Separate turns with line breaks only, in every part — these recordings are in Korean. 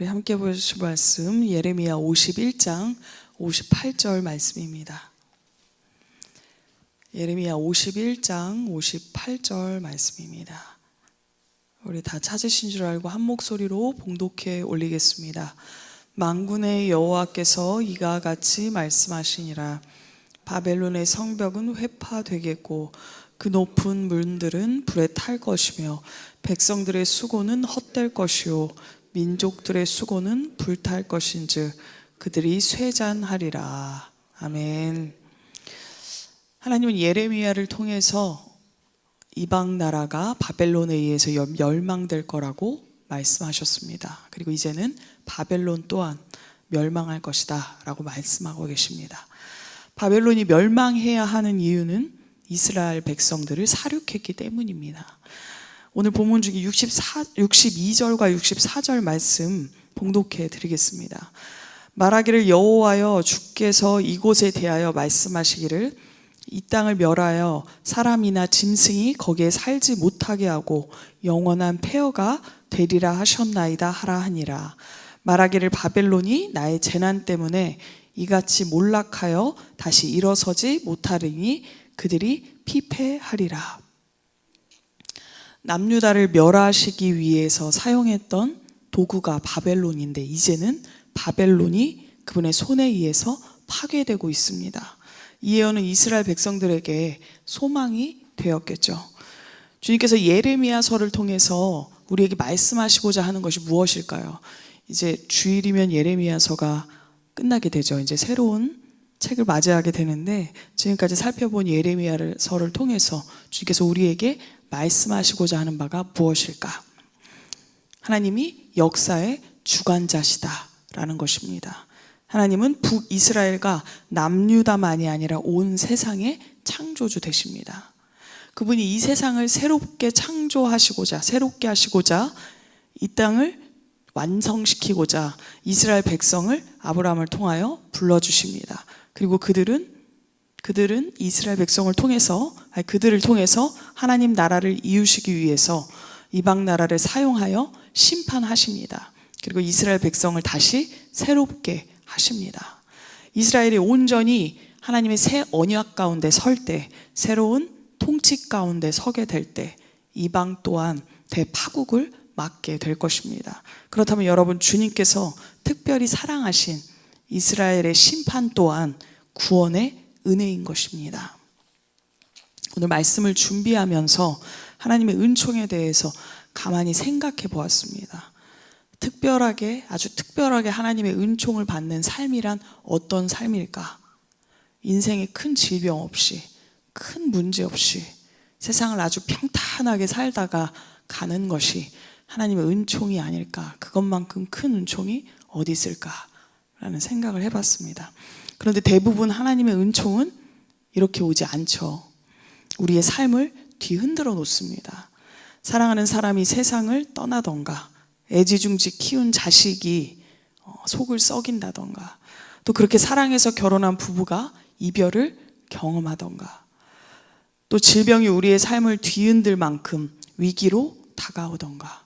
우리 함께 보실 말씀 예레미야 51장 58절 말씀입니다. 예레미야 51장 58절 말씀입니다. 우리 다 찾으신 줄 알고 한 목소리로 봉독해 올리겠습니다. 만군의 여호와께서 이가 같이 말씀하시니라. 바벨론의 성벽은 회파되겠고 그 높은 문들은 불에 탈 것이며 백성들의 수고는 헛될 것이요 민족들의 수고는 불탈 것인즉 그들이 쇠잔하리라. 아멘. 하나님은 예레미야를 통해서 이방 나라가 바벨론에 의해서 멸망될 거라고 말씀하셨습니다. 그리고 이제는 바벨론 또한 멸망할 것이다 라고 말씀하고 계십니다. 바벨론이 멸망해야 하는 이유는 이스라엘 백성들을 사륙했기 때문입니다. 오늘 본문 중에 62절과 64절 말씀 봉독해 드리겠습니다. 말하기를 여호와여 주께서 이곳에 대하여 말씀하시기를 이 땅을 멸하여 사람이나 짐승이 거기에 살지 못하게 하고 영원한 폐허가 되리라 하셨나이다 하라 하니라. 말하기를 바벨론이 나의 재난 때문에 이같이 몰락하여 다시 일어서지 못하리니 그들이 피폐하리라. 남유다를 멸하시기 위해서 사용했던 도구가 바벨론인데 이제는 바벨론이 그분의 손에 의해서 파괴되고 있습니다. 이 예언은 이스라엘 백성들에게 소망이 되었겠죠. 주님께서 예레미야서를 통해서 우리에게 말씀하시고자 하는 것이 무엇일까요? 이제 주일이면 예레미야서가 끝나게 되죠. 이제 새로운 책을 맞이하게 되는데 지금까지 살펴본 예레미야서를 통해서 주님께서 우리에게 말씀하시고자 하는 바가 무엇일까? 하나님이 역사의 주관자시다라는 것입니다. 하나님은 북이스라엘과 남유다만이 아니라 온 세상의 창조주 되십니다. 그분이 이 세상을 새롭게 창조하시고자, 새롭게 하시고자 이 땅을 완성시키고자 이스라엘 백성을 아브라함을 통하여 불러주십니다. 그리고 그들은 이스라엘 백성을 통해서, 그들을 통해서 하나님 나라를 이루시기 위해서 이방 나라를 사용하여 심판하십니다. 그리고 이스라엘 백성을 다시 새롭게 하십니다. 이스라엘이 온전히 하나님의 새 언약 가운데 설 때, 새로운 통치 가운데 서게 될 때 이방 또한 대파국을 맞게 될 것입니다. 그렇다면 여러분, 주님께서 특별히 사랑하신 이스라엘의 심판 또한 구원의 은혜인 것입니다. 오늘 말씀을 준비하면서 하나님의 은총에 대해서 가만히 생각해 보았습니다. 아주 특별하게 하나님의 은총을 받는 삶이란 어떤 삶일까? 인생에 큰 질병 없이, 큰 문제 없이 세상을 아주 평탄하게 살다가 가는 것이 하나님의 은총이 아닐까? 그것만큼 큰 은총이 어디 있을까라는 생각을 해봤습니다. 그런데 대부분 하나님의 은총은 이렇게 오지 않죠. 우리의 삶을 뒤흔들어 놓습니다. 사랑하는 사람이 세상을 떠나던가, 애지중지 키운 자식이 속을 썩인다던가, 또 그렇게 사랑해서 결혼한 부부가 이별을 경험하던가, 또 질병이 우리의 삶을 뒤흔들 만큼 위기로 다가오던가,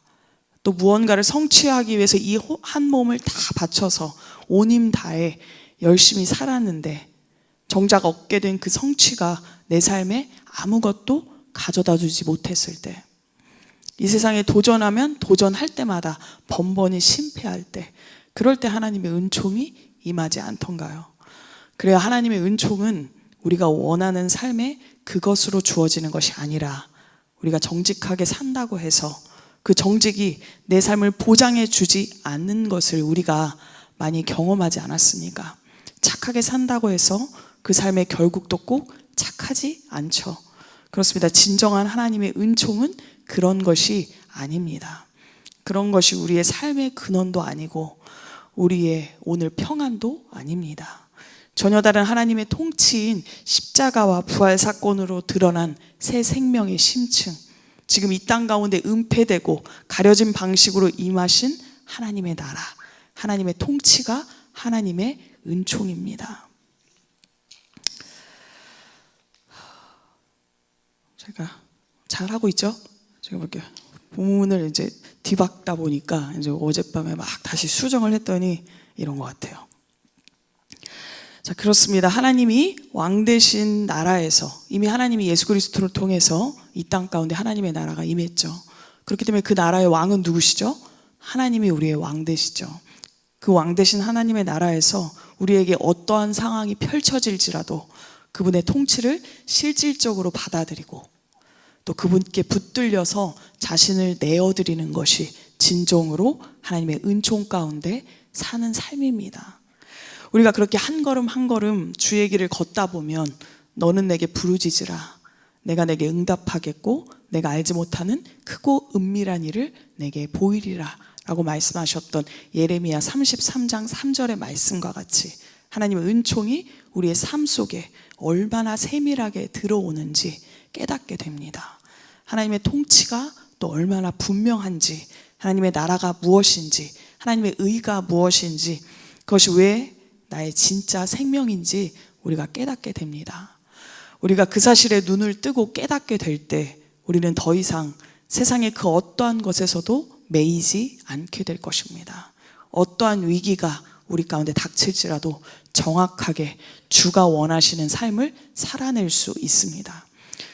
또 무언가를 성취하기 위해서 이 한 몸을 다 바쳐서 온 힘 다해 열심히 살았는데 정작 얻게 된 그 성취가 내 삶에 아무것도 가져다 주지 못했을 때, 이 세상에 도전하면 도전할 때마다 번번이 실패할 때, 그럴 때 하나님의 은총이 임하지 않던가요? 그래야 하나님의 은총은 우리가 원하는 삶에 그것으로 주어지는 것이 아니라 우리가 정직하게 산다고 해서 그 정직이 내 삶을 보장해 주지 않는 것을 우리가 많이 경험하지 않았습니까? 착하게 산다고 해서 그 삶의 결국도 꼭 착하지 않죠. 그렇습니다. 진정한 하나님의 은총은 그런 것이 아닙니다. 그런 것이 우리의 삶의 근원도 아니고 우리의 오늘 평안도 아닙니다. 전혀 다른 하나님의 통치인 십자가와 부활 사건으로 드러난 새 생명의 심층, 지금 이 땅 가운데 은폐되고 가려진 방식으로 임하신 하나님의 나라, 하나님의 통치가 하나님의 은총입니다. 제가 잘하고 있죠? 제가 볼게요. 본문을 이제 뒤박다 보니까 이제 어젯밤에 막 다시 수정을 했더니 이런 것 같아요. 자, 그렇습니다. 하나님이 왕 되신 나라에서 이미 하나님이 예수 그리스도를 통해서 이 땅 가운데 하나님의 나라가 임했죠. 그렇기 때문에 그 나라의 왕은 누구시죠? 하나님이 우리의 왕 되시죠. 그 왕 되신 하나님의 나라에서 우리에게 어떠한 상황이 펼쳐질지라도 그분의 통치를 실질적으로 받아들이고 또 그분께 붙들려서 자신을 내어드리는 것이 진정으로 하나님의 은총 가운데 사는 삶입니다. 우리가 그렇게 한 걸음 한 걸음 주의 길을 걷다 보면 너는 내게 부르짖으라. 내가 내게 응답하겠고 내가 알지 못하는 크고 은밀한 일을 내게 보이리라 라고 말씀하셨던 예레미야 33장 3절의 말씀과 같이 하나님의 은총이 우리의 삶 속에 얼마나 세밀하게 들어오는지 깨닫게 됩니다. 하나님의 통치가 또 얼마나 분명한지, 하나님의 나라가 무엇인지, 하나님의 의가 무엇인지, 그것이 왜 나의 진짜 생명인지 우리가 깨닫게 됩니다. 우리가 그 사실에 눈을 뜨고 깨닫게 될 때 우리는 더 이상 세상의 그 어떠한 것에서도 매이지 않게 될 것입니다. 어떠한 위기가 우리 가운데 닥칠지라도 정확하게 주가 원하시는 삶을 살아낼 수 있습니다.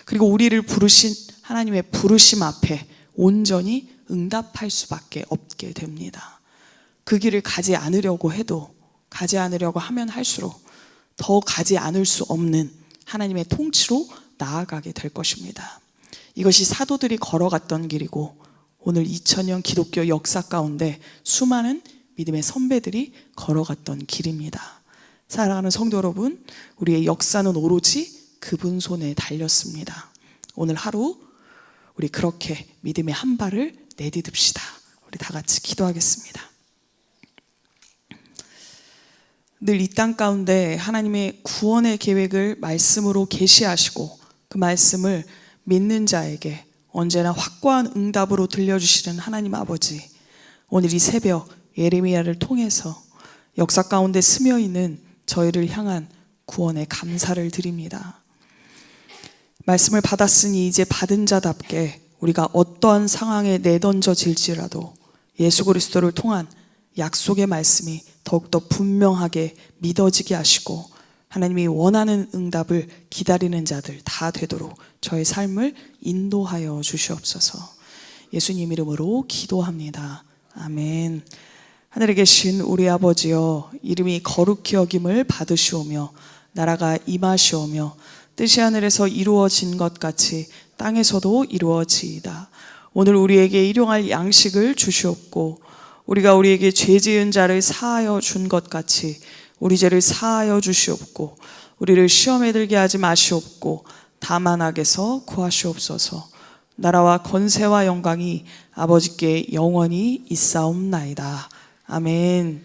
그리고 우리를 부르신 하나님의 부르심 앞에 온전히 응답할 수밖에 없게 됩니다. 그 길을 가지 않으려고 해도 가지 않으려고 하면 할수록 더 가지 않을 수 없는 하나님의 통치로 나아가게 될 것입니다. 이것이 사도들이 걸어갔던 길이고 오늘 2000년 기독교 역사 가운데 수많은 믿음의 선배들이 걸어갔던 길입니다. 사랑하는 성도 여러분, 우리의 역사는 오로지 그분 손에 달렸습니다. 오늘 하루 우리 그렇게 믿음의 한 발을 내딛읍시다. 우리 다 같이 기도하겠습니다. 늘 이 땅 가운데 하나님의 구원의 계획을 말씀으로 계시하시고 그 말씀을 믿는 자에게 언제나 확고한 응답으로 들려주시는 하나님 아버지, 오늘 이 새벽 예레미야를 통해서 역사 가운데 스며있는 저희를 향한 구원의 감사를 드립니다. 말씀을 받았으니 이제 받은 자답게 우리가 어떠한 상황에 내던져질지라도 예수 그리스도를 통한 약속의 말씀이 더욱더 분명하게 믿어지게 하시고 하나님이 원하는 응답을 기다리는 자들 다 되도록 저의 삶을 인도하여 주시옵소서. 예수님 이름으로 기도합니다. 아멘. 하늘에 계신 우리 아버지여, 이름이 거룩히 여김을 받으시오며 나라가 임하시오며 뜻이 하늘에서 이루어진 것 같이 땅에서도 이루어지이다. 오늘 우리에게 일용할 양식을 주시옵고 우리가 우리에게 죄 지은 자를 사하여 준 것 같이 우리 죄를 사하여 주시옵고 우리를 시험에 들게 하지 마시옵고 다만 악에서 구하시옵소서. 나라와 권세와 영광이 아버지께 영원히 있사옵나이다. 아멘.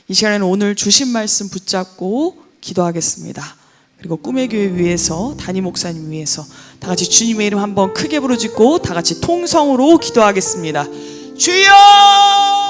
이 시간에는 오늘 주신 말씀 붙잡고 기도하겠습니다. 그리고 꿈의 교회 위해서, 담임 목사님 위해서 다 같이 주님의 이름 한번 크게 부르짖고 다 같이 통성으로 기도하겠습니다. 주여!